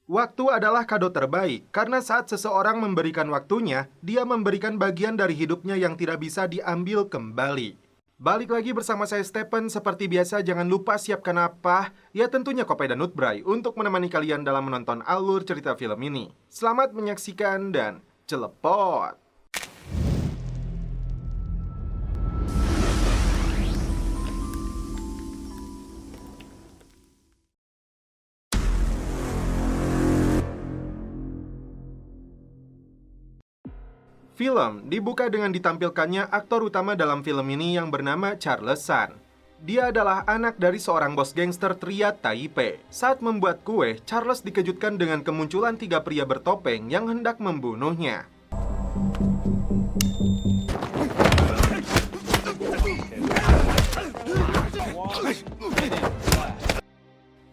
Waktu adalah kado terbaik, karena saat seseorang memberikan waktunya, dia memberikan bagian dari hidupnya yang tidak bisa diambil kembali. Balik lagi bersama saya Stephen, seperti biasa jangan lupa siapkan apa? Ya tentunya kopi dan Nutbray untuk menemani kalian dalam menonton alur cerita film ini. Selamat menyaksikan dan celepot! Film dibuka dengan ditampilkannya aktor utama dalam film ini yang bernama Charles Sun. Dia adalah anak dari seorang bos gangster triad Taipei. Saat membuat kue, Charles dikejutkan dengan kemunculan 3 pria bertopeng yang hendak membunuhnya.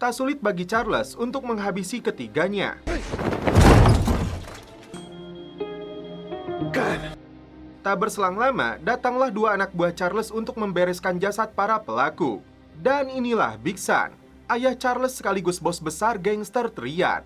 Tak sulit bagi Charles untuk menghabisi ketiganya. Tak berselang lama, datanglah 2 anak buah Charles untuk membereskan jasad para pelaku. Dan inilah Big Sun, ayah Charles sekaligus bos besar gangster triad.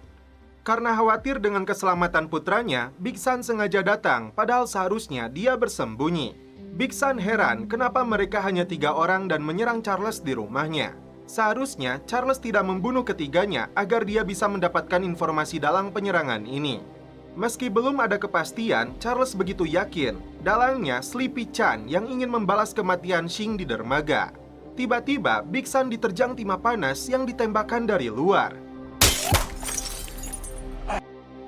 Karena khawatir dengan keselamatan putranya, Big Sun sengaja datang, padahal seharusnya dia bersembunyi. Big Sun heran kenapa mereka hanya 3 orang dan menyerang Charles di rumahnya. Seharusnya Charles tidak membunuh ketiganya agar dia bisa mendapatkan informasi dalam penyerangan ini. Meski belum ada kepastian, Charles begitu yakin dalangnya Sleepy Chan yang ingin membalas kematian Xing di dermaga. Tiba-tiba, Big Sun diterjang timah panas yang ditembakkan dari luar.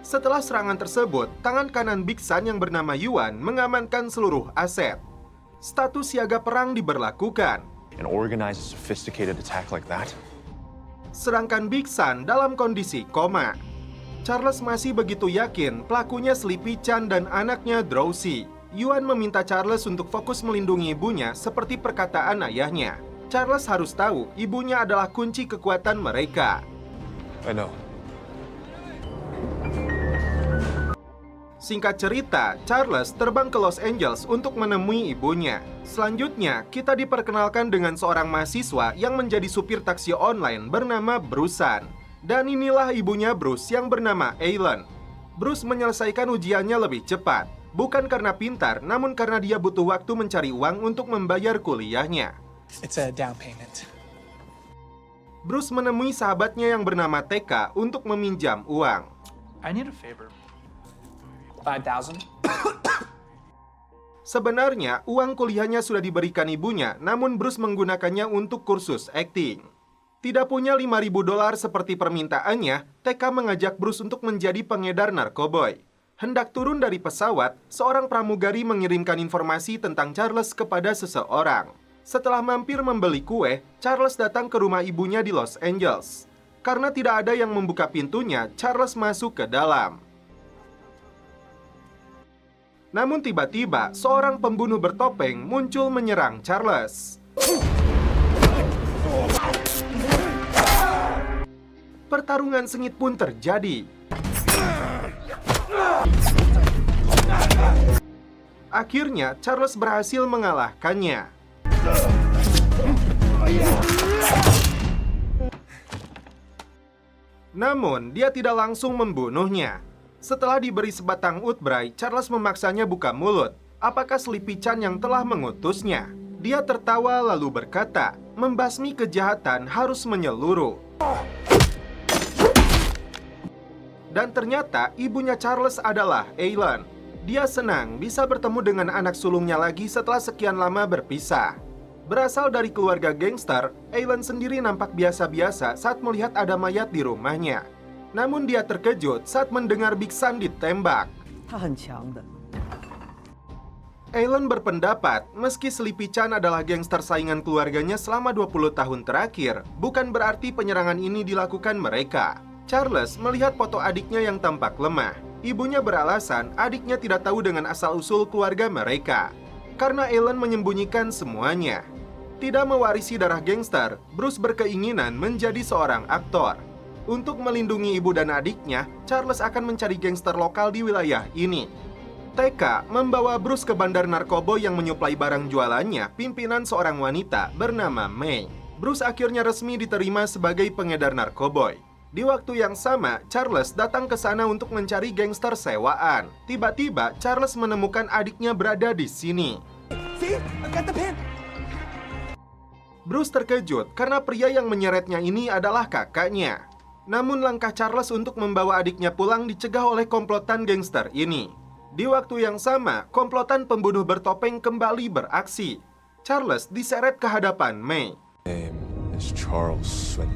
Setelah serangan tersebut, tangan kanan Big Sun yang bernama Yuan mengamankan seluruh aset. Status siaga perang diberlakukan. An organized, sophisticated attack like that? Sedangkan Big Sun dalam kondisi koma. Charles masih begitu yakin pelakunya Sleepy Chan dan anaknya Drowsy. Yuan meminta Charles untuk fokus melindungi ibunya seperti perkataan ayahnya. Charles harus tahu ibunya adalah kunci kekuatan mereka. I know. Singkat cerita, Charles terbang ke Los Angeles untuk menemui ibunya. Selanjutnya, kita diperkenalkan dengan seorang mahasiswa yang menjadi supir taksi online bernama Bruce Sun. Dan inilah ibunya Bruce yang bernama Aileen. Bruce menyelesaikan ujiannya lebih cepat, bukan karena pintar, namun karena dia butuh waktu mencari uang untuk membayar kuliahnya. It's a down payment. Bruce menemui sahabatnya yang bernama TK untuk meminjam uang. I need a favor. 5,000? Sebenarnya, uang kuliahnya sudah diberikan ibunya, namun Bruce menggunakannya untuk kursus akting. Tidak punya $5.000 seperti permintaannya, TK mengajak Bruce untuk menjadi pengedar narkoboy. Hendak turun dari pesawat, seorang pramugari mengirimkan informasi tentang Charles kepada seseorang. Setelah mampir membeli kue, Charles datang ke rumah ibunya di Los Angeles. Karena tidak ada yang membuka pintunya, Charles masuk ke dalam. Namun tiba-tiba, seorang pembunuh bertopeng muncul menyerang Charles. Pertarungan sengit pun terjadi. Akhirnya, Charles berhasil mengalahkannya. Namun, dia tidak langsung membunuhnya. Setelah diberi sebatang Nutbray, Charles memaksanya buka mulut. Apakah Sleepy Chan yang telah mengutusnya? Dia tertawa lalu berkata, membasmi kejahatan harus menyeluruh. Dan ternyata ibunya Charles adalah Aileen. Dia senang bisa bertemu dengan anak sulungnya lagi setelah sekian lama berpisah. Berasal dari keluarga gangster, Aileen sendiri nampak biasa-biasa saat melihat ada mayat di rumahnya. Namun dia terkejut saat mendengar Big Sun ditembak. Aileen berpendapat, meski Sleepy Chan adalah gangster saingan keluarganya selama 20 tahun terakhir, bukan berarti penyerangan ini dilakukan mereka. Charles melihat foto adiknya yang tampak lemah. Ibunya beralasan adiknya tidak tahu dengan asal-usul keluarga mereka. Karena Aileen menyembunyikan semuanya. Tidak mewarisi darah gangster, Bruce berkeinginan menjadi seorang aktor. Untuk melindungi ibu dan adiknya, Charles akan mencari gangster lokal di wilayah ini. TK membawa Bruce ke bandar narkoba yang menyuplai barang jualannya, pimpinan seorang wanita bernama May. Bruce akhirnya resmi diterima sebagai pengedar narkoboy. Di waktu yang sama, Charles datang ke sana untuk mencari gangster sewaan. Tiba-tiba, Charles menemukan adiknya berada di sini. See? I've got the pin. Bruce terkejut karena pria yang menyeretnya ini adalah kakaknya. Namun langkah Charles untuk membawa adiknya pulang dicegah oleh komplotan gangster ini. Di waktu yang sama, komplotan pembunuh bertopeng kembali beraksi. Charles diseret ke hadapan May. Name is Charles Swin.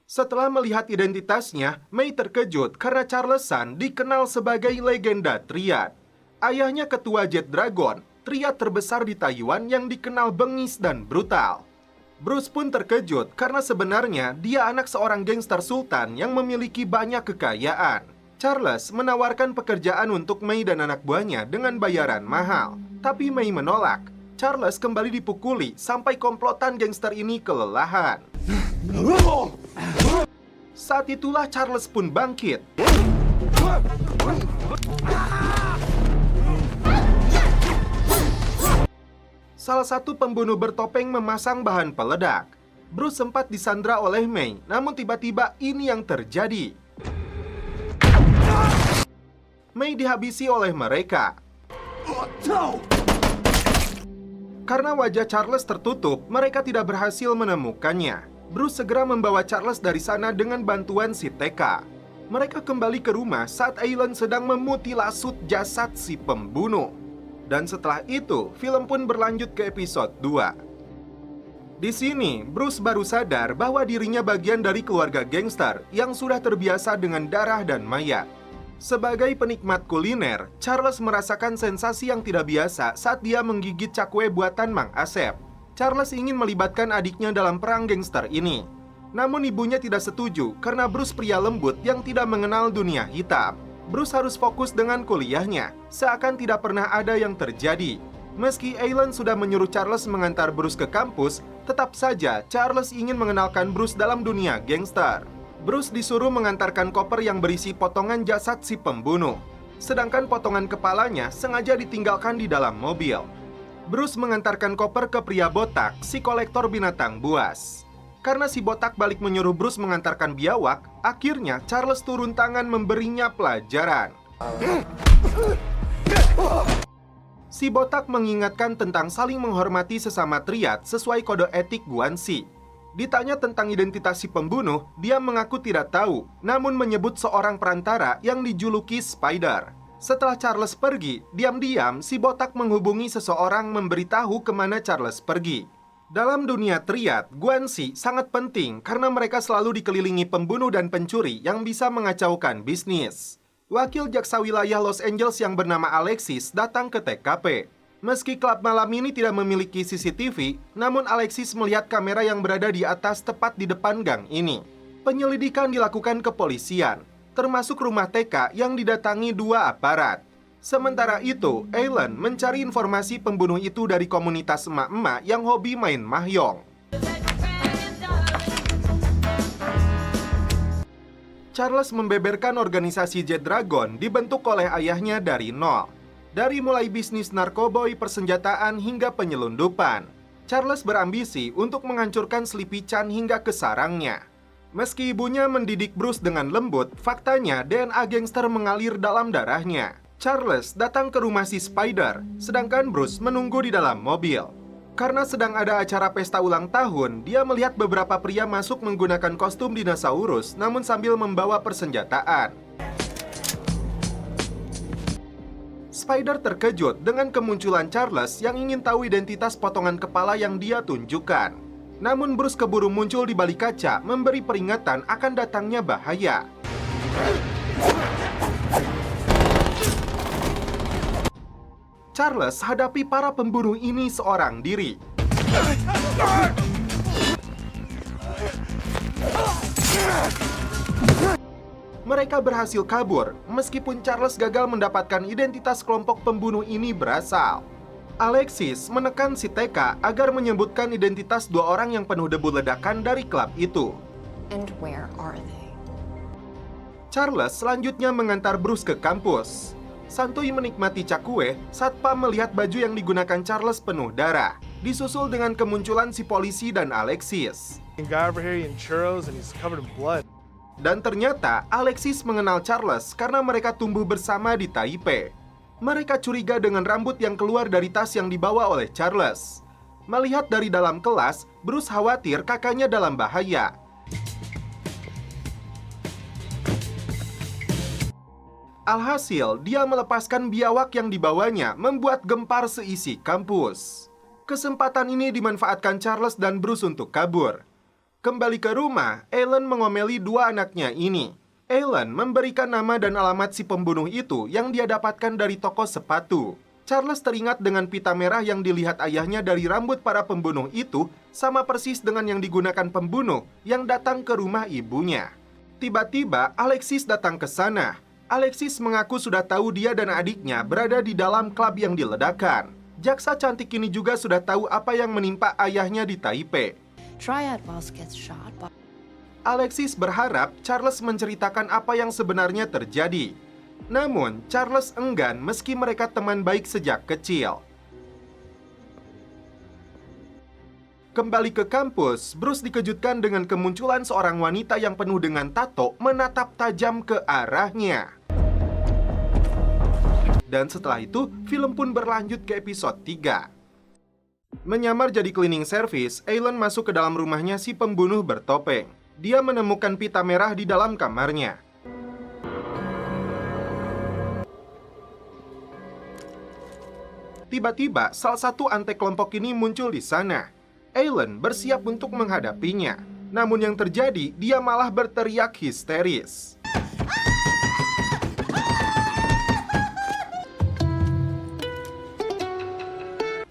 Setelah melihat identitasnya, May terkejut karena Charlesan dikenal sebagai legenda Triad. Ayahnya ketua Jet Dragon, Triad terbesar di Taiwan yang dikenal bengis dan brutal. Bruce pun terkejut karena sebenarnya dia anak seorang gangster sultan yang memiliki banyak kekayaan. Charles menawarkan pekerjaan untuk May dan anak buahnya dengan bayaran mahal. Tapi May menolak. Charles kembali dipukuli sampai komplotan gangster ini kelelahan. Saat itulah Charles pun bangkit. Salah satu pembunuh bertopeng memasang bahan peledak. Bruce sempat disandra oleh May, namun tiba-tiba ini yang terjadi. May dihabisi oleh mereka. Karena wajah Charles tertutup, mereka tidak berhasil menemukannya. Bruce segera membawa Charles dari sana dengan bantuan si TK. Mereka kembali ke rumah saat Alan sedang memutilasi jasad si pembunuh. Dan setelah itu, film pun berlanjut ke episode 2. Di sini, Bruce baru sadar bahwa dirinya bagian dari keluarga gangster yang sudah terbiasa dengan darah dan mayat. Sebagai penikmat kuliner, Charles merasakan sensasi yang tidak biasa saat dia menggigit cakwe buatan Mang Asep. Charles ingin melibatkan adiknya dalam perang gangster ini. Namun ibunya tidak setuju karena Bruce pria lembut yang tidak mengenal dunia hitam. Bruce harus fokus dengan kuliahnya, seakan tidak pernah ada yang terjadi. Meski Alan sudah menyuruh Charles mengantar Bruce ke kampus, tetap saja Charles ingin mengenalkan Bruce dalam dunia gangster. Bruce disuruh mengantarkan koper yang berisi potongan jasad si pembunuh, sedangkan potongan kepalanya sengaja ditinggalkan di dalam mobil. Bruce mengantarkan koper ke pria botak, si kolektor binatang buas. Karena si botak balik menyuruh Bruce mengantarkan biawak, akhirnya Charles turun tangan memberinya pelajaran. Si botak mengingatkan tentang saling menghormati sesama Triad sesuai kode etik Guanxi. Ditanya tentang identitas si pembunuh, dia mengaku tidak tahu, namun menyebut seorang perantara yang dijuluki Spider. Setelah Charles pergi, diam-diam si botak menghubungi seseorang memberitahu kemana Charles pergi. Dalam dunia Triad, Guanxi sangat penting karena mereka selalu dikelilingi pembunuh dan pencuri yang bisa mengacaukan bisnis. Wakil jaksa wilayah Los Angeles yang bernama Alexis datang ke TKP. Meski klub malam ini tidak memiliki CCTV, namun Alexis melihat kamera yang berada di atas tepat di depan gang ini. Penyelidikan dilakukan kepolisian, termasuk rumah TK yang didatangi 2 aparat. Sementara itu, Alan mencari informasi pembunuh itu dari komunitas emak-emak yang hobi main mahjong. Charles membeberkan organisasi Jet Dragon dibentuk oleh ayahnya dari nol. Dari mulai bisnis narkoboy, persenjataan, hingga penyelundupan. Charles berambisi untuk menghancurkan Sleepy Chan hingga ke sarangnya. Meski ibunya mendidik Bruce dengan lembut, faktanya DNA gangster mengalir dalam darahnya. Charles datang ke rumah si Spider, sedangkan Bruce menunggu di dalam mobil. Karena sedang ada acara pesta ulang tahun, dia melihat beberapa pria masuk menggunakan kostum dinosaurus, namun sambil membawa persenjataan. Spider terkejut dengan kemunculan Charles yang ingin tahu identitas potongan kepala yang dia tunjukkan. Namun Bruce keburu muncul di balik kaca, memberi peringatan akan datangnya bahaya. Charles hadapi para pembunuh ini seorang diri. Mereka berhasil kabur, meskipun Charles gagal mendapatkan identitas kelompok pembunuh ini berasal. Alexis menekan si TK agar menyebutkan identitas 2 orang yang penuh debu ledakan dari klub itu. And where are they? Charles selanjutnya mengantar Bruce ke kampus. Santuy menikmati cakwe, satpam melihat baju yang digunakan Charles penuh darah, disusul dengan kemunculan si polisi dan Alexis. Guy over here eating churros and he's covered in blood. Dan ternyata Alexis mengenal Charles karena mereka tumbuh bersama di Taipei. Mereka curiga dengan rambut yang keluar dari tas yang dibawa oleh Charles. Melihat dari dalam kelas, Bruce khawatir kakaknya dalam bahaya. Alhasil, dia melepaskan biawak yang dibawanya, membuat gempar seisi kampus. Kesempatan ini dimanfaatkan Charles dan Bruce untuk kabur. Kembali ke rumah, Alan mengomeli dua anaknya ini. Alan memberikan nama dan alamat si pembunuh itu yang dia dapatkan dari toko sepatu. Charles teringat dengan pita merah yang dilihat ayahnya dari rambut para pembunuh itu sama persis dengan yang digunakan pembunuh yang datang ke rumah ibunya. Tiba-tiba Alexis datang ke sana. Alexis mengaku sudah tahu dia dan adiknya berada di dalam klub yang diledakkan. Jaksa cantik ini juga sudah tahu apa yang menimpa ayahnya di Taipei. Triad Mouse gets shot by... Alexis berharap Charles menceritakan apa yang sebenarnya terjadi. Namun, Charles enggan meski mereka teman baik sejak kecil. Kembali ke kampus, Bruce dikejutkan dengan kemunculan seorang wanita yang penuh dengan tato menatap tajam ke arahnya. Dan setelah itu, film pun berlanjut ke episode 3. Menyamar jadi cleaning service, Alan masuk ke dalam rumahnya si pembunuh bertopeng. Dia menemukan pita merah di dalam kamarnya. Tiba-tiba, salah satu antek kelompok ini muncul di sana. Alan bersiap untuk menghadapinya. Namun yang terjadi, dia malah berteriak histeris.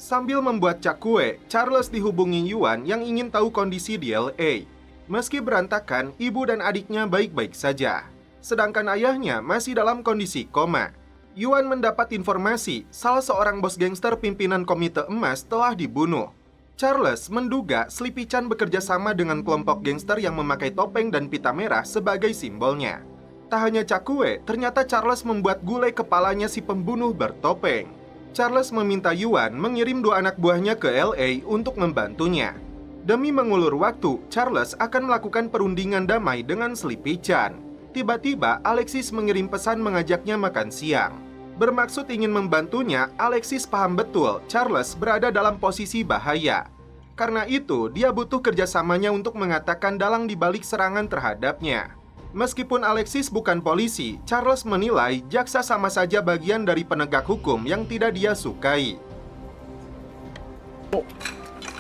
Sambil membuat cakwe, Charles dihubungi Yuan yang ingin tahu kondisi di LA. Meski berantakan, ibu dan adiknya baik-baik saja. Sedangkan ayahnya masih dalam kondisi koma. Yuan mendapat informasi salah seorang bos gangster pimpinan Komite Emas telah dibunuh. Charles menduga Sleepy Chan bekerja sama dengan kelompok gangster yang memakai topeng dan pita merah sebagai simbolnya. Tak hanya cakwe, ternyata Charles membuat gulai kepalanya si pembunuh bertopeng. Charles meminta Yuan mengirim dua anak buahnya ke LA untuk membantunya. Demi mengulur waktu, Charles akan melakukan perundingan damai dengan Sleepy Chan. Tiba-tiba, Alexis mengirim pesan mengajaknya makan siang. Bermaksud ingin membantunya, Alexis paham betul Charles berada dalam posisi bahaya. Karena itu, dia butuh kerjasamanya untuk mengatakan dalang di balik serangan terhadapnya. Meskipun Alexis bukan polisi, Charles menilai jaksa sama saja bagian dari penegak hukum yang tidak dia sukai.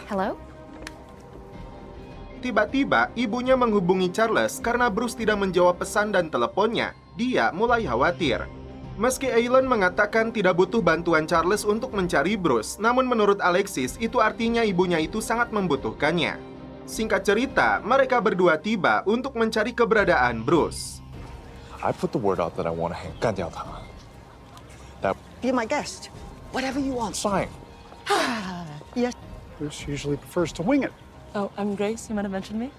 Hello? Tiba-tiba, ibunya menghubungi Charles karena Bruce tidak menjawab pesan dan teleponnya. Dia mulai khawatir. Meski Alan mengatakan tidak butuh bantuan Charles untuk mencari Bruce, namun menurut Alexis, itu artinya ibunya itu sangat membutuhkannya. Singkat cerita, mereka berdua tiba untuk mencari keberadaan Bruce. I put the word out that I want to hang 干掉他. That Be my guest. Whatever you want. fine. Yes. Bruce usually prefers to wing it. Oh, I'm Grace. You might have mentioned me.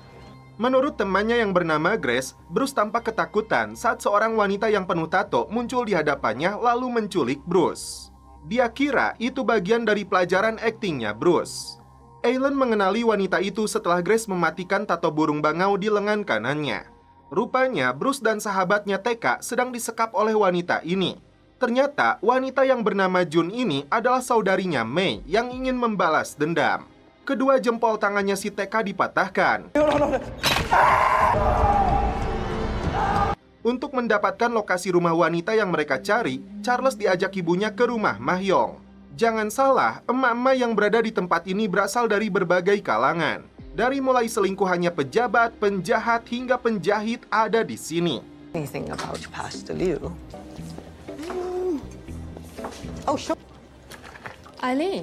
Menurut temannya yang bernama Grace, Bruce tampak ketakutan saat seorang wanita yang penuh tato muncul di hadapannya lalu menculik Bruce. Dia kira itu bagian dari pelajaran aktingnya Bruce. Alan mengenali wanita itu setelah Grace mematikan tato burung bangau di lengan kanannya. Rupanya Bruce dan sahabatnya TK sedang disekap oleh wanita ini. Ternyata wanita yang bernama Jun ini adalah saudarinya Mei yang ingin membalas dendam. Kedua jempol tangannya si TK dipatahkan. Untuk mendapatkan lokasi rumah wanita yang mereka cari, Charles diajak ibunya ke rumah Mahyong. Jangan salah, emak-emak yang berada di tempat ini berasal dari berbagai kalangan. Dari mulai selingkuhannya pejabat, penjahat, hingga penjahit ada di sini. Anything about Pastor Liu? Oh, sure. Eileen,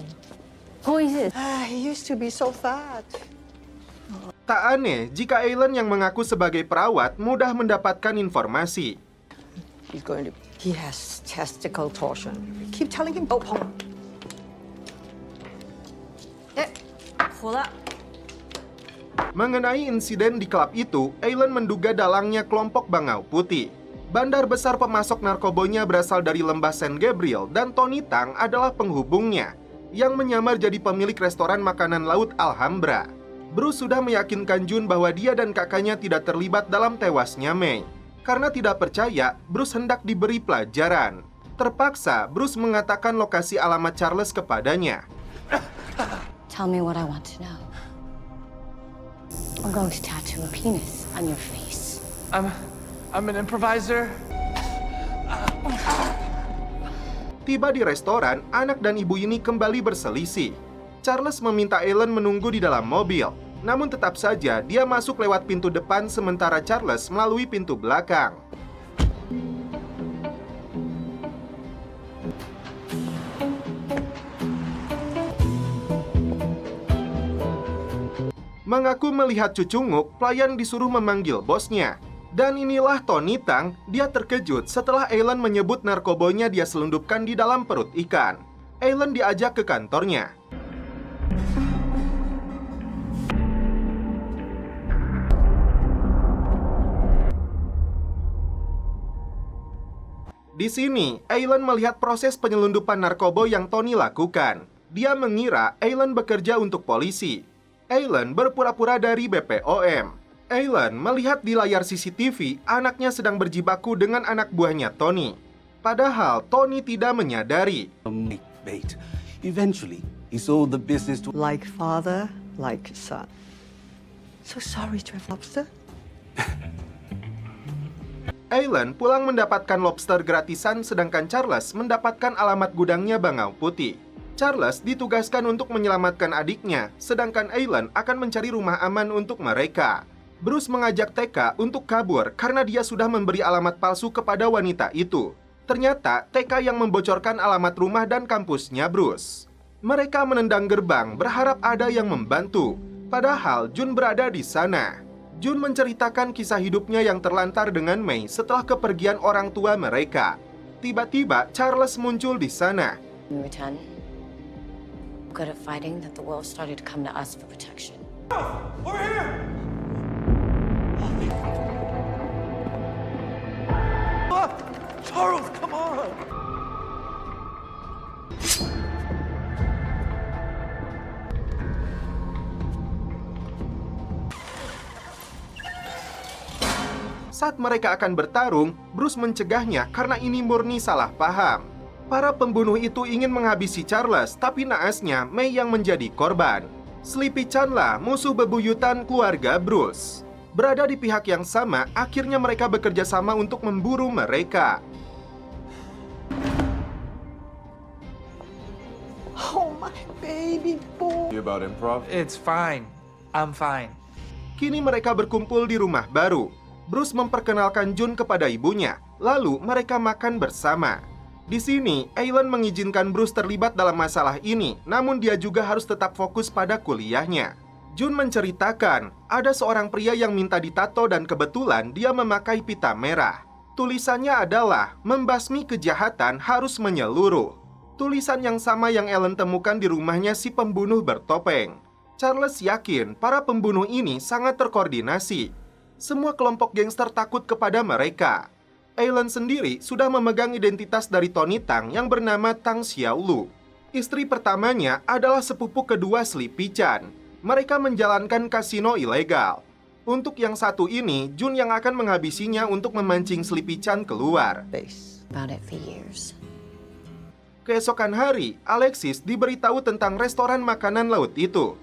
who is it? He used to be so fat. Tak aneh jika Alan yang mengaku sebagai perawat mudah mendapatkan informasi. He has testicle torsion. Keep telling him. Oh, Mengenai insiden di klub itu, Alan menduga dalangnya kelompok Bangau Putih. Bandar besar pemasok narkobonya berasal dari lembah San Gabriel dan Tony Tang adalah penghubungnya yang menyamar jadi pemilik restoran makanan laut Alhambra. Bruce sudah meyakinkan Jun bahwa dia dan kakaknya tidak terlibat dalam tewasnya Mei. Karena tidak percaya, Bruce hendak diberi pelajaran. Terpaksa, Bruce mengatakan lokasi alamat Charles kepadanya. Tell me what I want to know. I'm going to tattoo a penis on your face. I'm an improviser. Tiba di restoran, anak dan ibu ini kembali berselisih. Charles meminta Ellen menunggu di dalam mobil. Namun tetap saja dia masuk lewat pintu depan sementara Charles melalui pintu belakang. Mengaku melihat cucunguk, pelayan disuruh memanggil bosnya. Dan inilah Tony Tang, dia terkejut setelah Ellen menyebut narkobonya dia selundupkan di dalam perut ikan. Ellen diajak ke kantornya. Di sini, Ellen melihat proses penyelundupan narkoba yang Tony lakukan. Dia mengira Ellen bekerja untuk polisi. Ellen berpura-pura dari BPOM. Ellen melihat di layar CCTV anaknya sedang berjibaku dengan anak buahnya Tony. Padahal Tony tidak menyadari. Bait. Eventually, he sold the business to... Like father, like son. So sorry, Trev Lobster. Ellen pulang mendapatkan lobster gratisan sedangkan Charles mendapatkan alamat gudangnya bangau putih. Charles ditugaskan untuk menyelamatkan adiknya, sedangkan Ellen akan mencari rumah aman untuk mereka. Bruce mengajak TK untuk kabur karena dia sudah memberi alamat palsu kepada wanita itu. Ternyata TK yang membocorkan alamat rumah dan kampusnya Bruce. Mereka menendang gerbang berharap ada yang membantu. Padahal Jun berada di sana. Jun menceritakan kisah hidupnya yang terlantar dengan Mei setelah kepergian orang tua mereka. Tiba-tiba Charles muncul di sana. We were 10. Good at fighting that the wolves started to come to us for protection. Over here! Charles, come on! Saat mereka akan bertarung, Bruce mencegahnya karena ini murni salah paham. Para pembunuh itu ingin menghabisi Charles, tapi naasnya Mei yang menjadi korban. Sleepy Chan lah musuh bebuyutan keluarga Bruce. Berada di pihak yang sama, akhirnya mereka bekerja sama untuk memburu mereka. Oh, my baby boy. You about improv? It's fine. I'm fine. Kini mereka berkumpul di rumah baru. Bruce memperkenalkan Jun kepada ibunya, lalu mereka makan bersama. Di sini, Ellen mengizinkan Bruce terlibat dalam masalah ini, namun dia juga harus tetap fokus pada kuliahnya. Jun menceritakan, ada seorang pria yang minta ditato dan kebetulan dia memakai pita merah. Tulisannya adalah, membasmi kejahatan harus menyeluruh. Tulisan yang sama yang Ellen temukan di rumahnya si pembunuh bertopeng. Charles yakin para pembunuh ini sangat terkoordinasi. Semua kelompok gangster takut kepada mereka. Ellen sendiri sudah memegang identitas dari Tony Tang yang bernama Tang Xiaolu. Istri pertamanya adalah sepupu kedua Sleepy Chan. Mereka menjalankan kasino ilegal. Untuk yang satu ini, Jun yang akan menghabisinya untuk memancing Sleepy Chan keluar. About it for years. Keesokan hari, Alexis diberitahu tentang restoran makanan laut itu.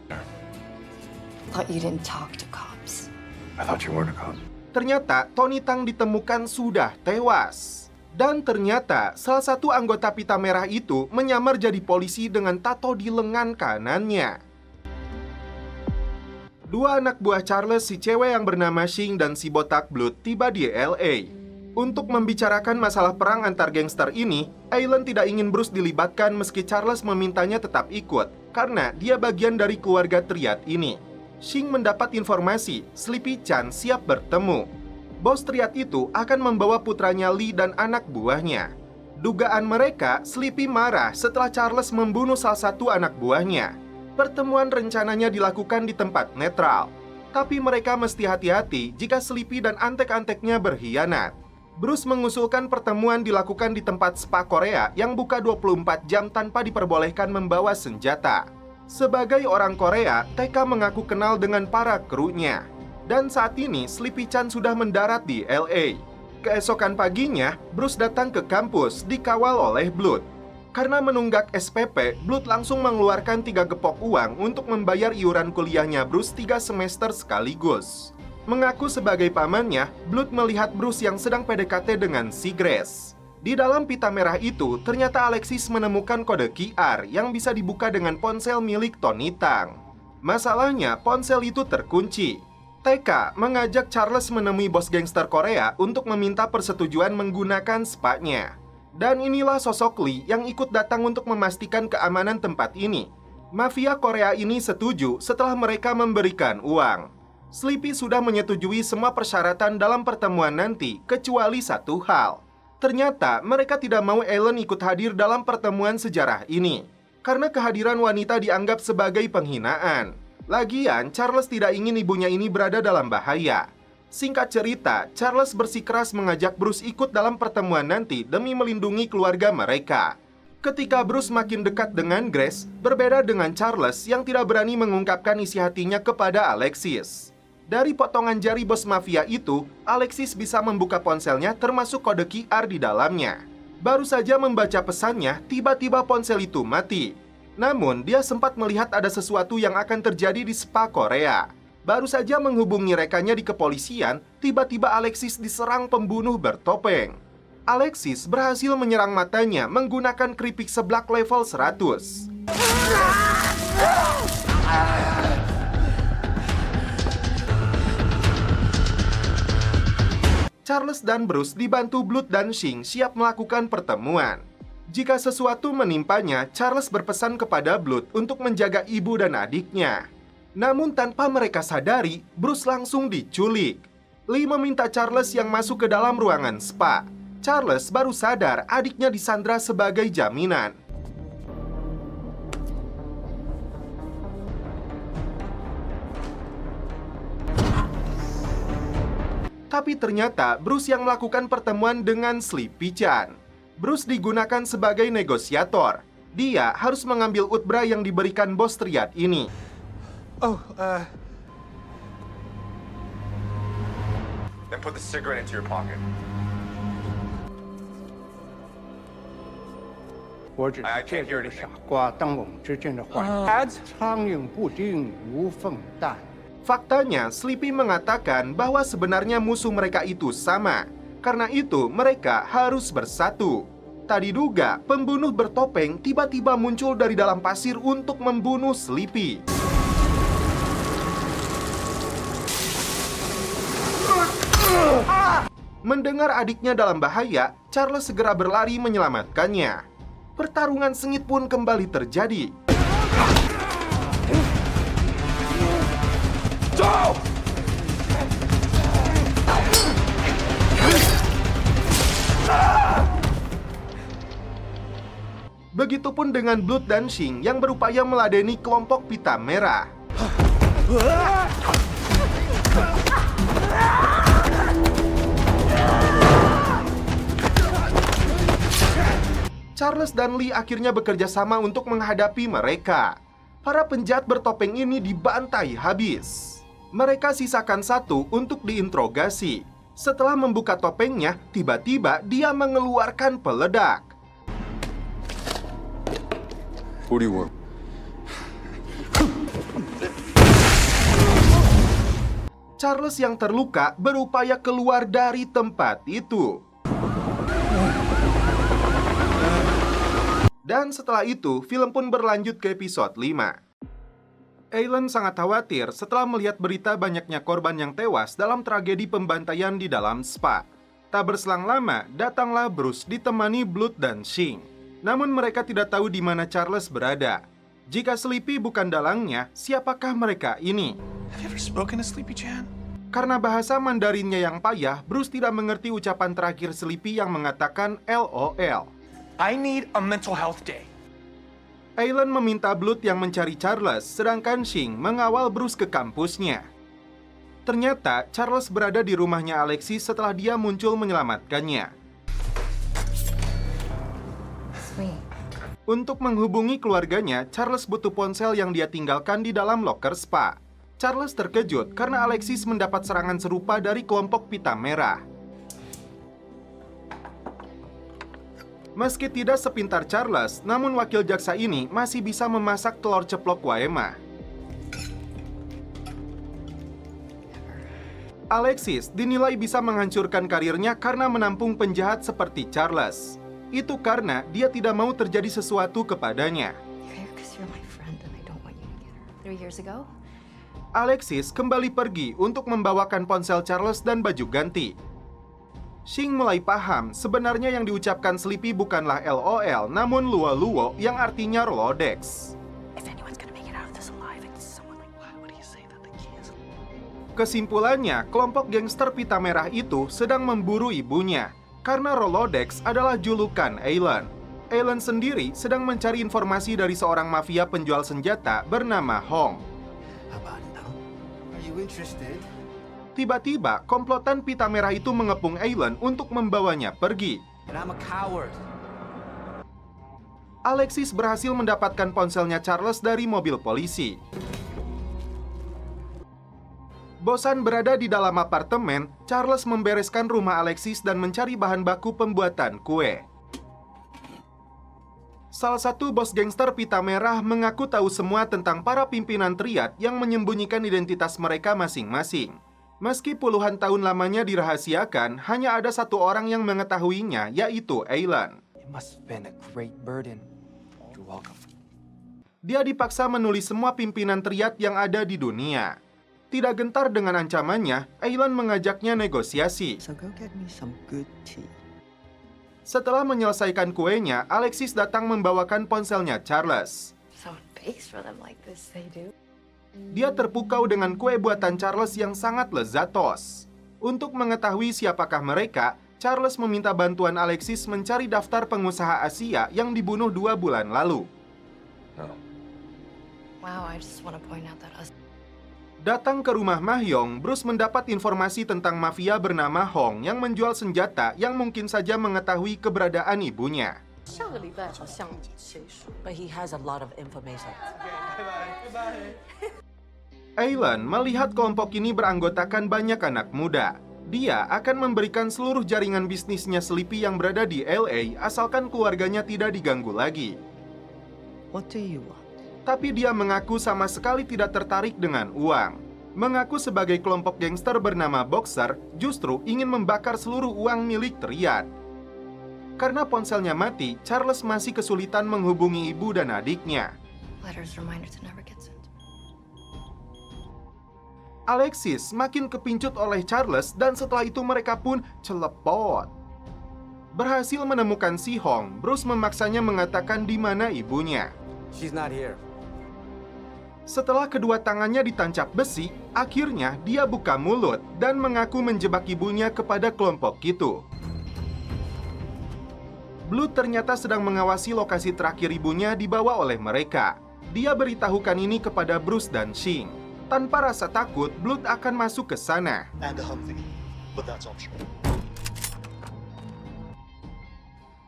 Thought you didn't talk to cops. I thought you weren't a cop. Ternyata Tony Tang ditemukan sudah tewas. Dan ternyata salah satu anggota pita merah itu menyamar jadi polisi dengan tato di lengan kanannya. Dua anak buah Charles, si cewek yang bernama Xing dan si botak Blood, tiba di LA. Untuk membicarakan masalah perang antar gangster ini, Ellen tidak ingin Bruce dilibatkan meski Charles memintanya tetap ikut, karena dia bagian dari keluarga triad ini. Xing mendapat informasi Sleepy Chan siap bertemu. Bos triad itu akan membawa putranya Lee dan anak buahnya. Dugaan mereka, Sleepy marah setelah Charles membunuh salah satu anak buahnya. Pertemuan rencananya dilakukan di tempat netral. Tapi mereka mesti hati-hati jika Sleepy dan antek-anteknya berkhianat. Bruce mengusulkan pertemuan dilakukan di tempat spa Korea yang buka 24 jam tanpa diperbolehkan membawa senjata. Sebagai orang Korea, TK mengaku kenal dengan para krunya. Dan saat ini, Sleepy Chan sudah mendarat di LA. Keesokan paginya, Bruce datang ke kampus dikawal oleh Blood. Karena menunggak SPP, Blood langsung mengeluarkan 3 gepok uang untuk membayar iuran kuliahnya Bruce 3 semester sekaligus. Mengaku sebagai pamannya, Blood melihat Bruce yang sedang PDKT dengan si Grace. Di dalam pita merah itu, ternyata Alexis menemukan kode QR yang bisa dibuka dengan ponsel milik Tony Tang. Masalahnya, ponsel itu terkunci. TK mengajak Charles menemui bos gangster Korea untuk meminta persetujuan menggunakan spa-nya. Dan inilah sosok Lee yang ikut datang untuk memastikan keamanan tempat ini. Mafia Korea ini setuju setelah mereka memberikan uang. Sleepy sudah menyetujui semua persyaratan dalam pertemuan nanti, kecuali satu hal. Ternyata mereka tidak mau Ellen ikut hadir dalam pertemuan sejarah ini, karena kehadiran wanita dianggap sebagai penghinaan. Lagian, Charles tidak ingin ibunya ini berada dalam bahaya. Singkat cerita, Charles bersikeras mengajak Bruce ikut dalam pertemuan nanti demi melindungi keluarga mereka. Ketika Bruce makin dekat dengan Grace, berbeda dengan Charles yang tidak berani mengungkapkan isi hatinya kepada Alexis. Dari potongan jari bos mafia itu, Alexis bisa membuka ponselnya termasuk kode QR di dalamnya. Baru saja membaca pesannya, tiba-tiba ponsel itu mati. Namun, dia sempat melihat ada sesuatu yang akan terjadi di spa Korea. Baru saja menghubungi rekannya di kepolisian, tiba-tiba Alexis diserang pembunuh bertopeng. Alexis berhasil menyerang matanya menggunakan keripik seblak level 100. Charles dan Bruce dibantu Blood dan Shing siap melakukan pertemuan. Jika sesuatu menimpanya, Charles berpesan kepada Blood untuk menjaga ibu dan adiknya. Namun tanpa mereka sadari, Bruce langsung diculik. Lee meminta Charles yang masuk ke dalam ruangan spa. Charles baru sadar adiknya disandra sebagai jaminan. Tapi ternyata Bruce yang melakukan pertemuan dengan Sleepy Chan. Bruce digunakan sebagai negosiator. Dia harus mengambil utbra yang diberikan bos triad ini. Then put the cigarette into your pocket. I can't hear anything. 当我们之间的话， Ads? 苍蝇不叮无缝蛋。 Faktanya, Sleepy mengatakan bahwa sebenarnya musuh mereka itu sama. Karena itu, mereka harus bersatu. Tak diduga, pembunuh bertopeng tiba-tiba muncul dari dalam pasir untuk membunuh Sleepy. Mendengar adiknya dalam bahaya, Charles segera berlari menyelamatkannya. Pertarungan sengit pun kembali terjadi. Begitupun dengan Blood dan Shing yang berupaya meladeni kelompok pita merah. Charles dan Lee akhirnya bekerja sama untuk menghadapi mereka. Para penjahat bertopeng ini dibantai habis. Mereka sisakan satu untuk diinterogasi. Setelah membuka topengnya, tiba-tiba dia mengeluarkan peledak. What do you want? Charles yang terluka berupaya keluar dari tempat itu. Dan setelah itu, film pun berlanjut ke episode 5. Ellen sangat khawatir setelah melihat berita banyaknya korban yang tewas dalam tragedi pembantaian di dalam spa. Tak berselang lama, datanglah Bruce ditemani Blood dan Shing. Namun mereka tidak tahu di mana Charles berada. Jika Sleepy bukan dalangnya, siapakah mereka ini? Have you ever spoken to Sleepy Chan? Karena bahasa Mandarinnya yang payah, Bruce tidak mengerti ucapan terakhir Sleepy yang mengatakan LOL. I need a mental health day. Ellen meminta Blood yang mencari Charles, sedangkan Shing mengawal Bruce ke kampusnya. Ternyata Charles berada di rumahnya Alexis setelah dia muncul menyelamatkannya. Sweet. Untuk menghubungi keluarganya, Charles butuh ponsel yang dia tinggalkan di dalam loker spa. Charles terkejut karena Alexis mendapat serangan serupa dari kelompok pita merah. Meski tidak sepintar Charles, namun wakil jaksa ini masih bisa memasak telur ceplok waema. Alexis dinilai bisa menghancurkan karirnya karena menampung penjahat seperti Charles. Itu karena dia tidak mau terjadi sesuatu kepadanya. Alexis kembali pergi untuk membawakan ponsel Charles dan baju ganti. Xing mulai paham sebenarnya yang diucapkan Sleepy bukanlah LOL, namun luo-luo yang artinya Rolodex. Kesimpulannya, kelompok gangster pita merah itu sedang memburu ibunya, karena Rolodex adalah julukan Alan. Alan sendiri sedang mencari informasi dari seorang mafia penjual senjata bernama Hong. Tiba-tiba, komplotan pita merah itu mengepung Alan untuk membawanya pergi. Alexis berhasil mendapatkan ponselnya Charles dari mobil polisi. Bosan berada di dalam apartemen, Charles membereskan rumah Alexis dan mencari bahan baku pembuatan kue. Salah satu bos gangster pita merah mengaku tahu semua tentang para pimpinan triad yang menyembunyikan identitas mereka masing-masing. Meski puluhan tahun lamanya dirahasiakan, hanya ada satu orang yang mengetahuinya, yaitu Alan. Dia dipaksa menulis semua pimpinan triad yang ada di dunia. Tidak gentar dengan ancamannya, Alan mengajaknya negosiasi. So go get me some good tea. Setelah menyelesaikan kuenya, Alexis datang membawakan ponselnya Charles. Dia terpukau dengan kue buatan Charles yang sangat lezatos. Untuk mengetahui siapakah mereka, Charles meminta bantuan Alexis mencari daftar pengusaha Asia yang dibunuh 2 bulan lalu. Datang ke rumah Mahyong, Bruce mendapat informasi tentang mafia bernama Hong yang menjual senjata yang mungkin saja mengetahui keberadaan ibunya. But he has a lot of information. Alan melihat kelompok ini beranggotakan banyak anak muda. Dia akan memberikan seluruh jaringan bisnisnya Sleepy yang berada di LA asalkan keluarganya tidak diganggu lagi. What do you want? Tapi dia mengaku sama sekali tidak tertarik dengan uang. Mengaku sebagai kelompok gangster bernama Boxer justru ingin membakar seluruh uang milik triad. Karena ponselnya mati, Charles masih kesulitan menghubungi ibu dan adiknya. Alexis makin kepincut oleh Charles dan setelah itu mereka pun celepot. Berhasil menemukan si Hong, Bruce memaksanya mengatakan di mana ibunya. She's not here. Setelah kedua tangannya ditancap besi, akhirnya dia buka mulut dan mengaku menjebak ibunya kepada kelompok itu. Blood ternyata sedang mengawasi lokasi terakhir ibunya dibawa oleh mereka. Dia beritahukan ini kepada Bruce dan Xing. Tanpa rasa takut, Blood akan masuk ke sana.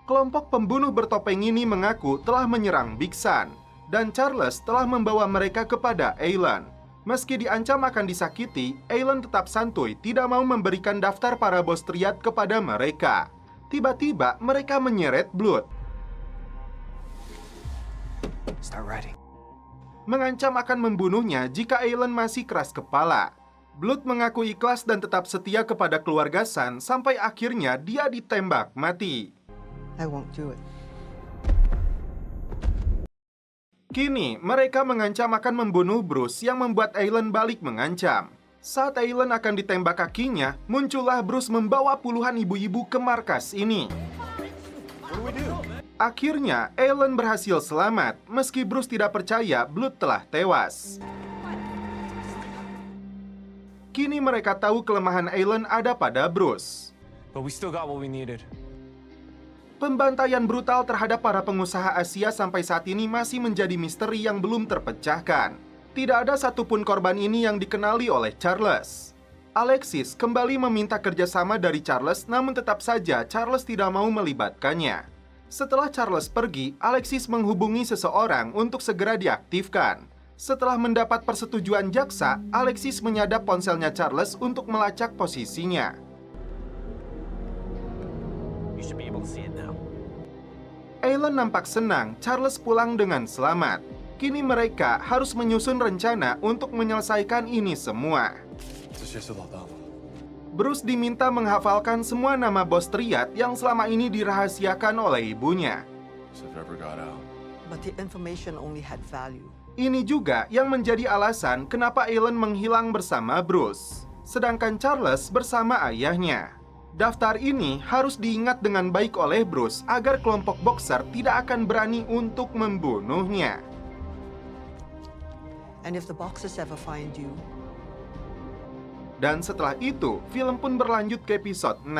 Kelompok pembunuh bertopeng ini mengaku telah menyerang Big Sun, dan Charles telah membawa mereka kepada Alan. Meski diancam akan disakiti, Alan tetap santuy, tidak mau memberikan daftar para bos triad kepada mereka. Tiba-tiba mereka menyeret Blood. Start writing. Mengancam akan membunuhnya jika Alan masih keras kepala. Blood mengaku ikhlas dan tetap setia kepada keluarga Sun sampai akhirnya dia ditembak mati. I won't do it. Kini, mereka mengancam akan membunuh Bruce yang membuat Alan balik mengancam. Saat Alan akan ditembak kakinya, muncullah Bruce membawa puluhan ibu-ibu ke markas ini. Akhirnya, Alan berhasil selamat, meski Bruce tidak percaya Blood telah tewas. Kini mereka tahu kelemahan Alan ada pada Bruce. But we still got what we needed. Pembantaian brutal terhadap para pengusaha Asia sampai saat ini masih menjadi misteri yang belum terpecahkan. Tidak ada satupun korban ini yang dikenali oleh Charles. Alexis kembali meminta kerjasama dari Charles, namun tetap saja Charles tidak mau melibatkannya. Setelah Charles pergi, Alexis menghubungi seseorang untuk segera diaktifkan. Setelah mendapat persetujuan jaksa, Alexis menyadap ponselnya Charles untuk melacak posisinya. Alan nampak senang Charles pulang dengan selamat. Kini mereka harus menyusun rencana untuk menyelesaikan ini semua. 这些是老大吗？ Bruce diminta menghafalkan semua nama bos triad yang selama ini dirahasiakan oleh ibunya. So if it ever got out, But the information only had value. Ini juga yang menjadi alasan kenapa Alan menghilang bersama Bruce, sedangkan Charles bersama ayahnya. Daftar ini harus diingat dengan baik oleh Bruce agar kelompok Boxer tidak akan berani untuk membunuhnya. And if the boxers ever find you, Dan setelah itu, film pun berlanjut ke episode 6.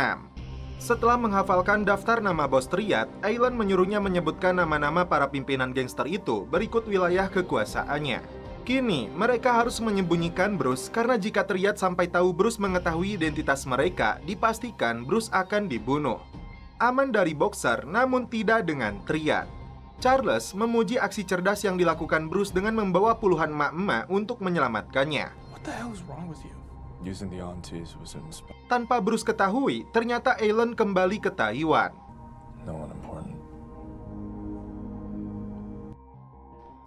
Setelah menghafalkan daftar nama bos triad, Alan menyuruhnya menyebutkan nama-nama para pimpinan gangster itu berikut wilayah kekuasaannya. Kini, mereka harus menyembunyikan Bruce karena jika triad sampai tahu Bruce mengetahui identitas mereka, dipastikan Bruce akan dibunuh. Aman dari Boxer, namun tidak dengan triad. Charles memuji aksi cerdas yang dilakukan Bruce dengan membawa puluhan emak-emak untuk menyelamatkannya. What the hell is wrong with you? using the aunties was in spot. Tanpa Bruce ketahui, ternyata Alan kembali ke Taiwan. No one important.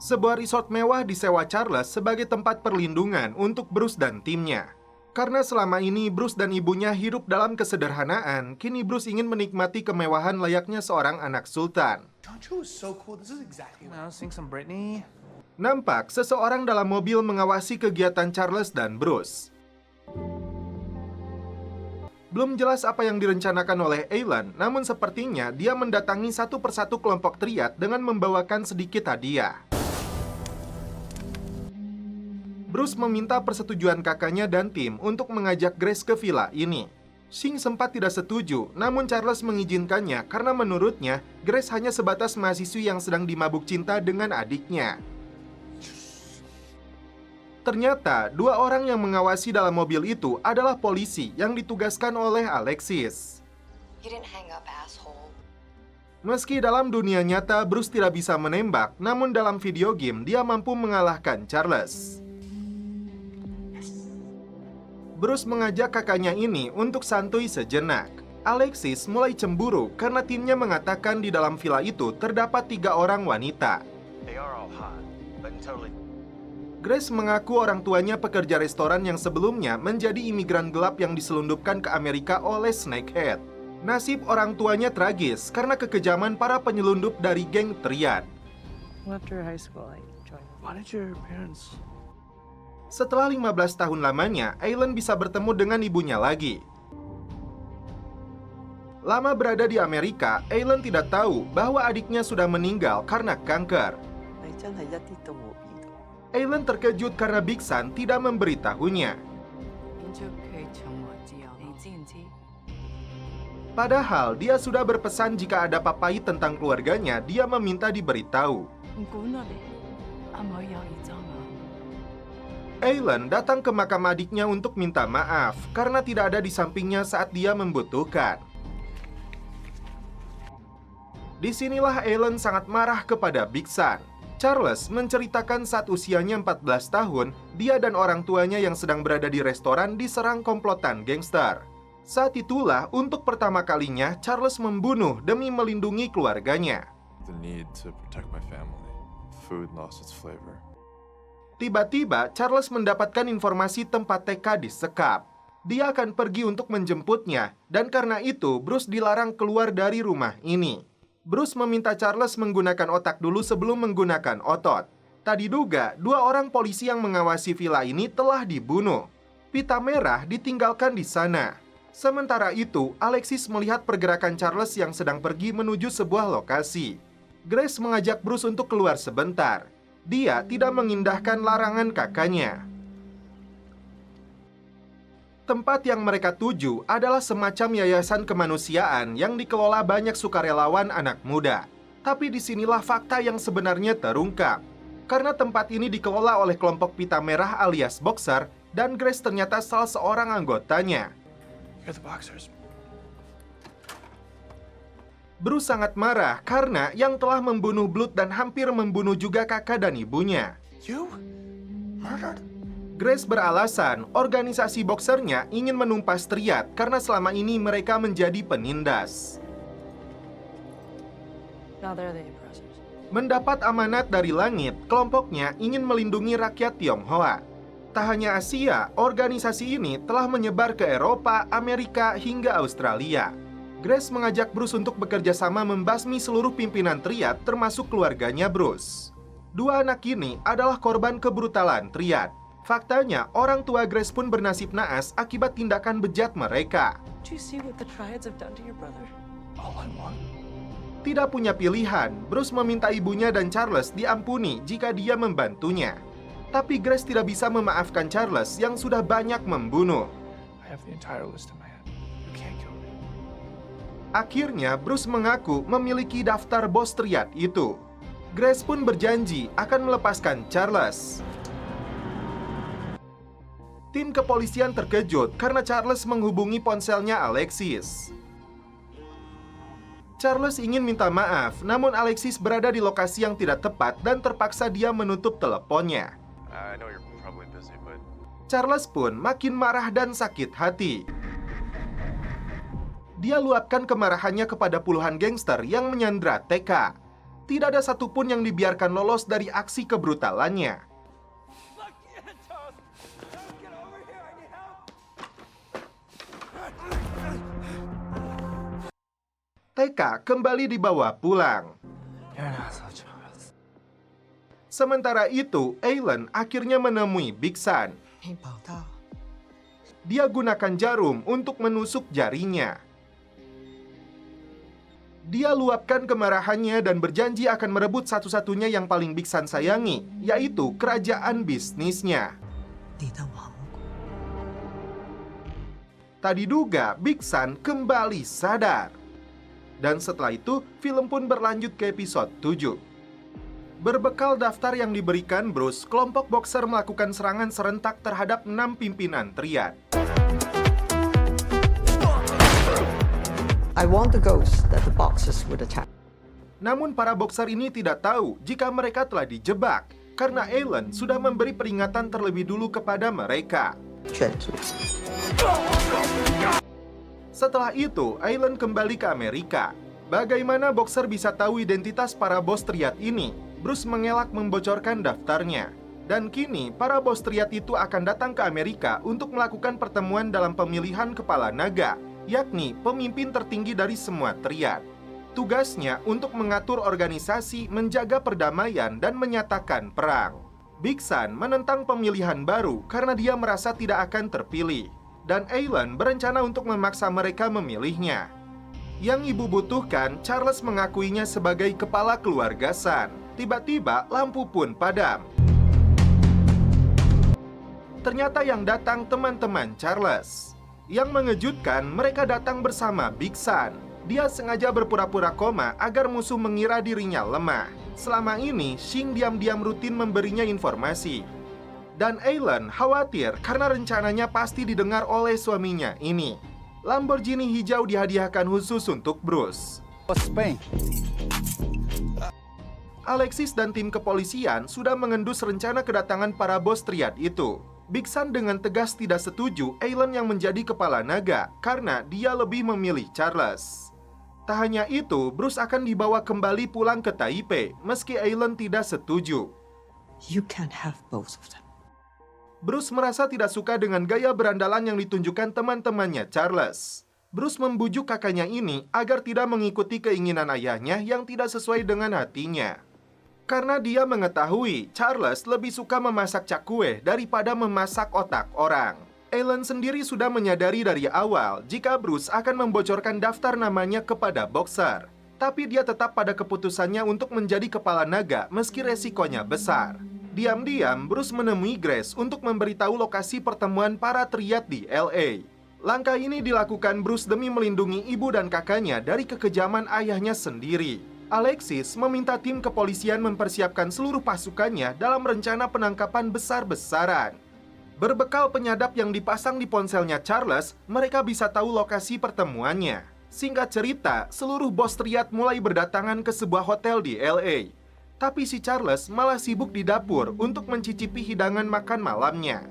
Sebuah resort mewah disewa Charles sebagai tempat perlindungan untuk Bruce dan timnya. Karena selama ini Bruce dan ibunya hidup dalam kesederhanaan, kini Bruce ingin menikmati kemewahan layaknya seorang anak sultan. Jonjo is so cool. This is exactly what I was sing some Britney. Nampak seseorang dalam mobil mengawasi kegiatan Charles dan Bruce. Belum jelas apa yang direncanakan oleh Alan, namun sepertinya dia mendatangi satu persatu kelompok triad dengan membawakan sedikit hadiah. Bruce meminta persetujuan kakaknya dan tim untuk mengajak Grace ke villa ini. Shing sempat tidak setuju, namun Charles mengizinkannya karena menurutnya Grace hanya sebatas mahasiswi yang sedang dimabuk cinta dengan adiknya. Ternyata, dua orang yang mengawasi dalam mobil itu adalah polisi yang ditugaskan oleh Alexis. You didn't hang up, asshole. Meski dalam dunia nyata Bruce tidak bisa menembak, namun dalam video game dia mampu mengalahkan Charles. Bruce mengajak kakaknya ini untuk santuy sejenak. Alexis mulai cemburu karena timnya mengatakan di dalam villa itu terdapat 3 orang wanita. Grace mengaku orang tuanya pekerja restoran yang sebelumnya menjadi imigran gelap yang diselundupkan ke Amerika oleh Snakehead. Nasib orang tuanya tragis karena kekejaman para penyelundup dari geng triad. After high school, I joined. Why did your parents... Setelah 15 tahun lamanya, Alan bisa bertemu dengan ibunya lagi. Lama berada di Amerika, Alan tidak tahu bahwa adiknya sudah meninggal karena kanker. Alan terkejut karena Big Sun tidak memberitahunya. Padahal dia sudah berpesan jika ada papai tentang keluarganya, dia meminta diberitahu. Alan datang ke makam adiknya untuk minta maaf karena tidak ada di sampingnya saat dia membutuhkan. Disinilah Alan sangat marah kepada Big Sun. Charles menceritakan saat usianya 14 tahun, dia dan orang tuanya yang sedang berada di restoran diserang komplotan gangster. Saat itulah untuk pertama kalinya Charles membunuh demi melindungi keluarganya. The need to protect my family. Food lost its flavor. Tiba-tiba, Charles mendapatkan informasi tempat TK disekap. Dia akan pergi untuk menjemputnya, dan karena itu, Bruce dilarang keluar dari rumah ini. Bruce meminta Charles menggunakan otak dulu sebelum menggunakan otot. Tak diduga, 2 orang polisi yang mengawasi villa ini telah dibunuh. Pita merah ditinggalkan di sana. Sementara itu, Alexis melihat pergerakan Charles yang sedang pergi menuju sebuah lokasi. Grace mengajak Bruce untuk keluar sebentar. Dia tidak mengindahkan larangan kakaknya. Tempat yang mereka tuju adalah semacam yayasan kemanusiaan yang dikelola banyak sukarelawan anak muda. Tapi disinilah fakta yang sebenarnya terungkap. Karena tempat ini dikelola oleh kelompok pita merah alias Boxer, dan Grace ternyata salah seorang anggotanya. You're the boxers. Bruce sangat marah karena yang telah membunuh Blood dan hampir membunuh juga kakak dan ibunya. You murdered? Grace beralasan organisasi boksernya ingin menumpas Triad karena selama ini mereka menjadi penindas. No, they're the oppressors. Mendapat amanat dari langit, kelompoknya ingin melindungi rakyat Tionghoa. Tak hanya Asia, organisasi ini telah menyebar ke Eropa, Amerika, hingga Australia. Grace mengajak Bruce untuk bekerja sama membasmi seluruh pimpinan Triad termasuk keluarganya Bruce. Dua anak ini adalah korban kebrutalan Triad. Faktanya, orang tua Grace pun bernasib naas akibat tindakan bejat mereka. Do you see what the Triads have done to your brother? All I want. Tidak punya pilihan, Bruce meminta ibunya dan Charles diampuni jika dia membantunya. Tapi Grace tidak bisa memaafkan Charles yang sudah banyak membunuh. I have the entire list in my head. You can't kill me. Akhirnya, Bruce mengaku memiliki daftar bos Triad itu. Grace pun berjanji akan melepaskan Charles. Tim kepolisian terkejut karena Charles menghubungi ponselnya Alexis. Charles ingin minta maaf, namun Alexis berada di lokasi yang tidak tepat dan terpaksa dia menutup teleponnya. Charles pun makin marah dan sakit hati. Dia luapkan kemarahannya kepada puluhan gangster yang menyandra TK. Tidak ada satupun yang dibiarkan lolos dari aksi kebrutalannya. TK kembali dibawa pulang. You're an asshole, Charles. Sementara itu, Alan akhirnya menemui Big Sun. Dia gunakan jarum untuk menusuk jarinya. Dia luapkan kemarahannya dan berjanji akan merebut satu-satunya yang paling Big Sun sayangi, yaitu kerajaan bisnisnya. Tak diduga, Big Sun kembali sadar. Dan setelah itu, film pun berlanjut ke episode 7. Berbekal daftar yang diberikan Bruce, kelompok boxer melakukan serangan serentak terhadap 6 pimpinan Triad. I want the ghost that the boxers would attack. Namun para boxer ini tidak tahu jika mereka telah dijebak, karena Alan sudah memberi peringatan terlebih dulu kepada mereka. Setelah itu, Alan kembali ke Amerika. Bagaimana boxer bisa tahu identitas para bos Triad ini? Bruce mengelak membocorkan daftarnya. Dan kini, para bos Triad itu akan datang ke Amerika untuk melakukan pertemuan dalam pemilihan kepala naga, yakni pemimpin tertinggi dari semua Triad. Tugasnya untuk mengatur organisasi, menjaga perdamaian, dan menyatakan perang. Big Sun menentang pemilihan baru karena dia merasa tidak akan terpilih. Dan Alan berencana untuk memaksa mereka memilihnya. Yang ibu butuhkan, Charles mengakuinya sebagai kepala keluarga Sun. Tiba-tiba, lampu pun padam. Ternyata yang datang teman-teman Charles. Yang mengejutkan, mereka datang bersama Big Sun. Dia sengaja berpura-pura koma agar musuh mengira dirinya lemah. Selama ini, Xing diam-diam rutin memberinya informasi. Dan Alan khawatir karena rencananya pasti didengar oleh suaminya ini. Lamborghini hijau dihadiahkan khusus untuk Bruce. Spain. Alexis dan tim kepolisian sudah mengendus rencana kedatangan para bos Triad itu. Big Sun dengan tegas tidak setuju Alan yang menjadi kepala naga karena dia lebih memilih Charles. Tak hanya itu, Bruce akan dibawa kembali pulang ke Taipei meski Alan tidak setuju. You can't have both of them. Bruce merasa tidak suka dengan gaya berandalan yang ditunjukkan teman-temannya Charles. Bruce membujuk kakaknya ini agar tidak mengikuti keinginan ayahnya yang tidak sesuai dengan hatinya. Karena dia mengetahui Charles lebih suka memasak cakwe daripada memasak otak orang. Alan sendiri sudah menyadari dari awal jika Bruce akan membocorkan daftar namanya kepada boxer. Tapi dia tetap pada keputusannya untuk menjadi kepala naga meski resikonya besar. Diam-diam, Bruce menemui Grace untuk memberitahu lokasi pertemuan para Triad di LA. Langkah ini dilakukan Bruce demi melindungi ibu dan kakaknya dari kekejaman ayahnya sendiri. Alexis meminta tim kepolisian mempersiapkan seluruh pasukannya dalam rencana penangkapan besar-besaran. Berbekal penyadap yang dipasang di ponselnya Charles, mereka bisa tahu lokasi pertemuannya. Singkat cerita, seluruh bos triad mulai berdatangan ke sebuah hotel di LA. Tapi si Charles malah sibuk di dapur untuk mencicipi hidangan makan malamnya.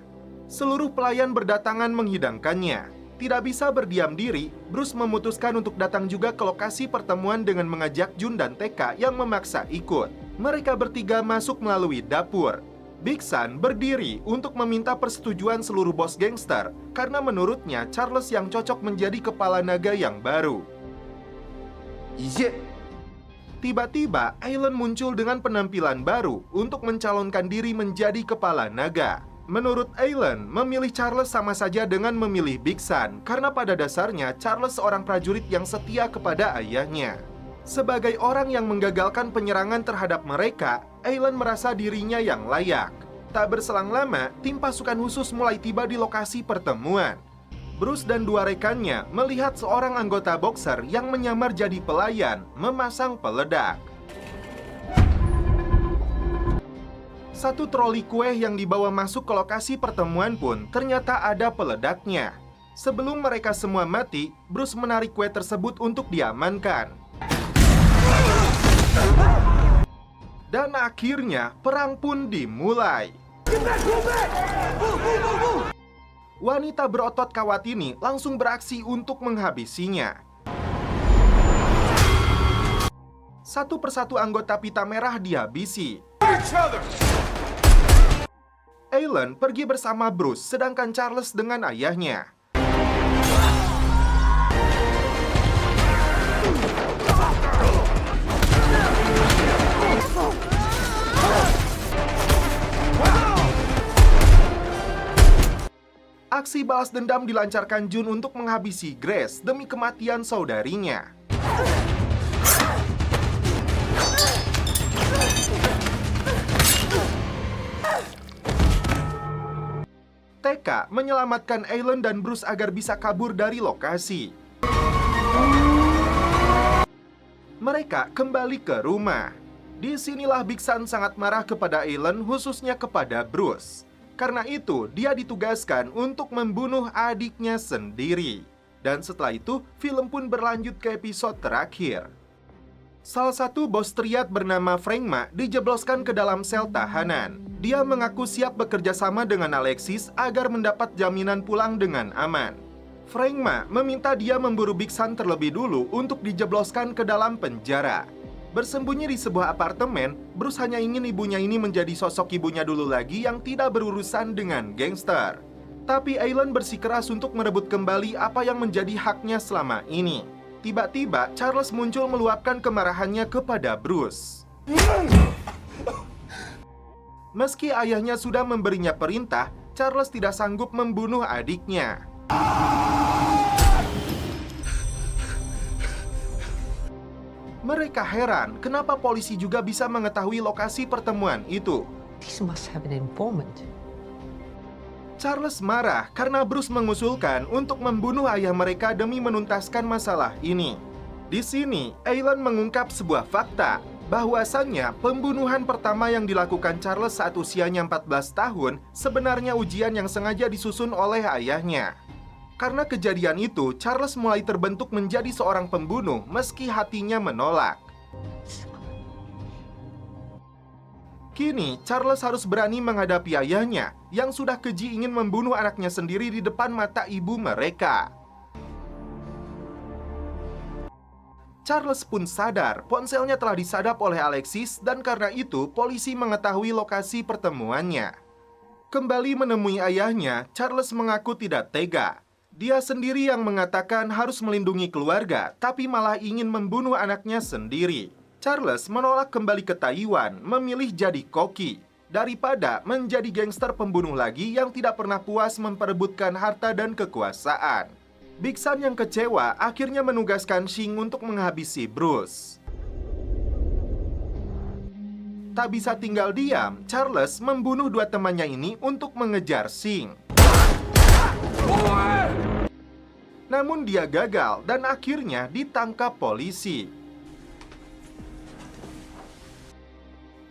Seluruh pelayan berdatangan menghidangkannya. Tidak bisa berdiam diri, Bruce memutuskan untuk datang juga ke lokasi pertemuan dengan mengajak Jun dan TK yang memaksa ikut. Mereka bertiga masuk melalui dapur. Big Sun berdiri untuk meminta persetujuan seluruh bos gangster karena menurutnya Charles yang cocok menjadi kepala naga yang baru. Tiba-tiba, Alan muncul dengan penampilan baru untuk mencalonkan diri menjadi kepala naga. Menurut Alan, memilih Charles sama saja dengan memilih Big Sun karena pada dasarnya Charles seorang prajurit yang setia kepada ayahnya. Sebagai orang yang menggagalkan penyerangan terhadap mereka, Alan merasa dirinya yang layak. Tak berselang lama, tim pasukan khusus mulai tiba di lokasi pertemuan. Bruce dan dua rekannya melihat seorang anggota boxer yang menyamar jadi pelayan memasang peledak. Satu troli kue yang dibawa masuk ke lokasi pertemuan pun ternyata ada peledaknya. Sebelum mereka semua mati, Bruce menarik kue tersebut untuk diamankan. Dan akhirnya perang pun dimulai. Wanita berotot kawat ini langsung beraksi untuk menghabisinya. Satu persatu anggota pita merah dihabisi. Alan pergi bersama Bruce, sedangkan Charles dengan ayahnya. Aksi balas dendam dilancarkan Jun untuk menghabisi Grace demi kematian saudarinya. TK menyelamatkan Alan dan Bruce agar bisa kabur dari lokasi. Mereka kembali ke rumah. Disinilah Big Sun sangat marah kepada Alan, khususnya kepada Bruce. Karena itu, dia ditugaskan untuk membunuh adiknya sendiri. Dan setelah itu, film pun berlanjut ke episode terakhir. Salah satu bos triad bernama Frank Ma dijebloskan ke dalam sel tahanan. Dia mengaku siap bekerja sama dengan Alexis agar mendapat jaminan pulang dengan aman. Frank Ma meminta dia memburu Big Sun terlebih dulu untuk dijebloskan ke dalam penjara. Bersembunyi di sebuah apartemen, Bruce hanya ingin ibunya ini menjadi sosok ibunya dulu lagi yang tidak berurusan dengan gangster. Tapi Alan bersikeras untuk merebut kembali apa yang menjadi haknya selama ini. Tiba-tiba, Charles muncul meluapkan kemarahannya kepada Bruce. Meski ayahnya sudah memberinya perintah, Charles tidak sanggup membunuh adiknya. Mereka heran kenapa polisi juga bisa mengetahui lokasi pertemuan itu. This must have an informant. Charles marah karena Bruce mengusulkan untuk membunuh ayah mereka demi menuntaskan masalah ini. Di sini, Alan mengungkap sebuah fakta, bahwasannya pembunuhan pertama yang dilakukan Charles saat usianya 14 tahun sebenarnya ujian yang sengaja disusun oleh ayahnya. Karena kejadian itu, Charles mulai terbentuk menjadi seorang pembunuh meski hatinya menolak. Kini, Charles harus berani menghadapi ayahnya yang sudah keji ingin membunuh anaknya sendiri di depan mata ibu mereka. Charles pun sadar ponselnya telah disadap oleh Alexis dan karena itu polisi mengetahui lokasi pertemuannya. Kembali menemui ayahnya, Charles mengaku tidak tega. Dia sendiri yang mengatakan harus melindungi keluarga, tapi malah ingin membunuh anaknya sendiri. Charles menolak kembali ke Taiwan, memilih jadi koki, daripada menjadi gangster pembunuh lagi yang tidak pernah puas memperebutkan harta dan kekuasaan. Big Sun yang kecewa akhirnya menugaskan Shing untuk menghabisi Bruce. Tak bisa tinggal diam, Charles membunuh dua temannya ini untuk mengejar Shing. Namun dia gagal dan akhirnya ditangkap polisi.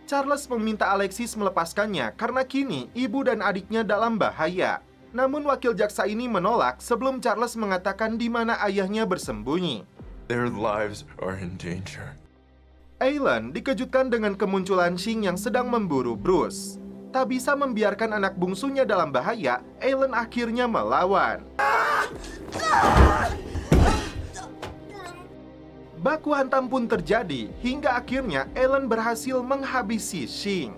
Charles meminta Alexis melepaskannya karena kini ibu dan adiknya dalam bahaya. Namun wakil jaksa ini menolak sebelum Charles mengatakan di mana ayahnya bersembunyi. Their lives are in danger. Alan dikejutkan dengan kemunculan Shing yang sedang memburu Bruce. Tak bisa membiarkan anak bungsunya dalam bahaya, Alan akhirnya melawan. Baku hantam pun terjadi, hingga akhirnya Alan berhasil menghabisi Shing.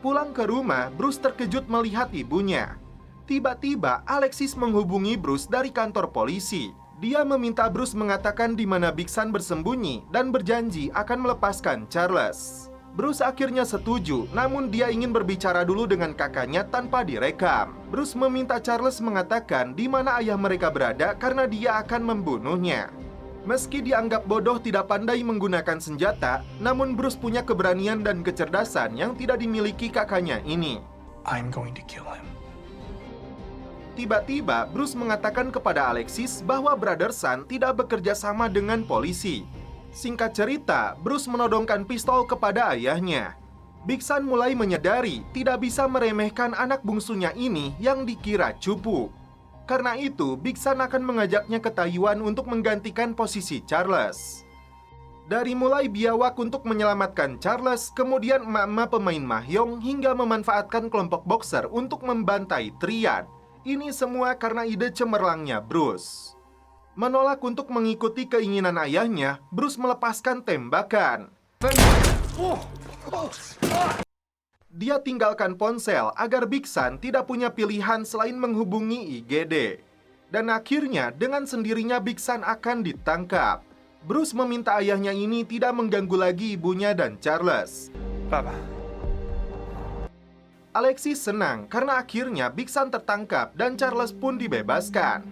Pulang ke rumah, Bruce terkejut melihat ibunya. Tiba-tiba, Alexis menghubungi Bruce dari kantor polisi. Dia meminta Bruce mengatakan di mana Big Sun bersembunyi dan berjanji akan melepaskan Charles. Bruce akhirnya setuju, namun dia ingin berbicara dulu dengan kakaknya tanpa direkam. Bruce meminta Charles mengatakan di mana ayah mereka berada karena dia akan membunuhnya. Meski dianggap bodoh tidak pandai menggunakan senjata, namun Bruce punya keberanian dan kecerdasan yang tidak dimiliki kakaknya ini. I'm going to kill him. Tiba-tiba, Bruce mengatakan kepada Alexis bahwa Brother Sun tidak bekerja sama dengan polisi. Singkat cerita, Bruce menodongkan pistol kepada ayahnya. Big Sun mulai menyadari tidak bisa meremehkan anak bungsunya ini yang dikira cupu. Karena itu, Big Sun akan mengajaknya ke Taiwan untuk menggantikan posisi Charles. Dari mulai biawak untuk menyelamatkan Charles, kemudian emak-emak pemain mahjong hingga memanfaatkan kelompok boxer untuk membantai Triad. Ini semua karena ide cemerlangnya Bruce. Menolak untuk mengikuti keinginan ayahnya, Bruce melepaskan tembakan. Dia tinggalkan ponsel agar Big Sun tidak punya pilihan selain menghubungi IGD. Dan akhirnya dengan sendirinya Big Sun akan ditangkap. Bruce meminta ayahnya ini tidak mengganggu lagi ibunya dan Charles. Papa. Alexis senang karena akhirnya Big Sun tertangkap dan Charles pun dibebaskan.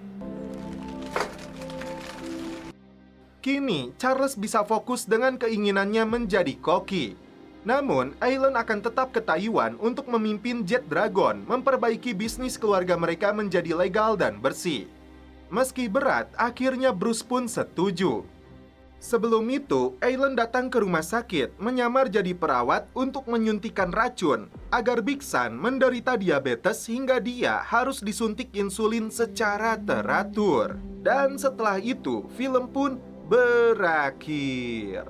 Kini, Charles bisa fokus dengan keinginannya menjadi koki. Namun, Alan akan tetap ke Taiwan untuk memimpin Jet Dragon, memperbaiki bisnis keluarga mereka menjadi legal dan bersih. Meski berat, akhirnya Bruce pun setuju. Sebelum itu, Alan datang ke rumah sakit, menyamar jadi perawat untuk menyuntikkan racun, agar Big Sun menderita diabetes hingga dia harus disuntik insulin secara teratur. Dan setelah itu, film pun berakhir.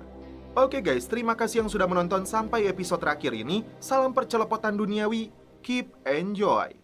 Oke guys, terima kasih yang sudah menonton sampai episode terakhir ini. Salam percelopotan duniawi, keep enjoy.